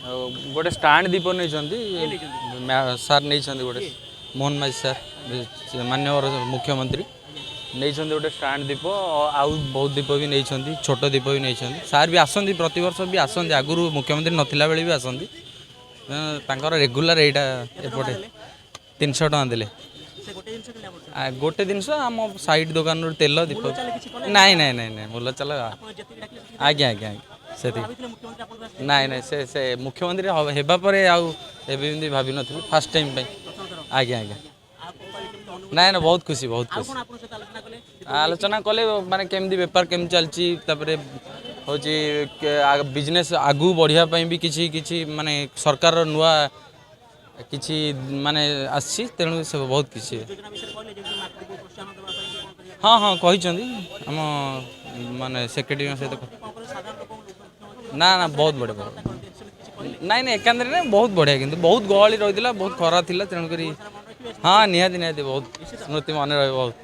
गोटे स्टाण्ड दीप नहीं सार नहीं गोटे मोहन माझी सार माननीय मुख्यमंत्री नहीं गोटे स्टाण्ड दीप आउ बहुत दीप भी नहीं छोट दीप भी नहीं सार भी आसती प्रत वर्ष भी आसती आगुरी मुख्यमंत्री नथिला बेले भी आसती रेगुलर यहाँ एपटे 300 टका देले गोटे जिनस आम साइड दुकान तेल दीप नाई नाई नाई नाई मुल चल आज्ञा आज्ञा से नाई नाई से मुख्यमंत्री होगापर आउे भाव नी फास्ट टाइम आज्ञा आज्ञा नाई ना बहुत खुशी आलोचना कले माने केमती बेपार केमती चलची हूँ बिजनेस आगू बढ़ापी भी किसी माने सरकार नुआ किसी माने आसी तेणु सब बहुत किसी हाँ हाँ कही आम माने सेक्रेटरी सहित ना ना बहुत बढ़िया नाई ना एकांत ना बहुत बढ़िया किंतु बहुत गहली रही बहुत खरा थी तेणुक हाँ निहाती निहाती बहुत स्मृति मन रही बहुत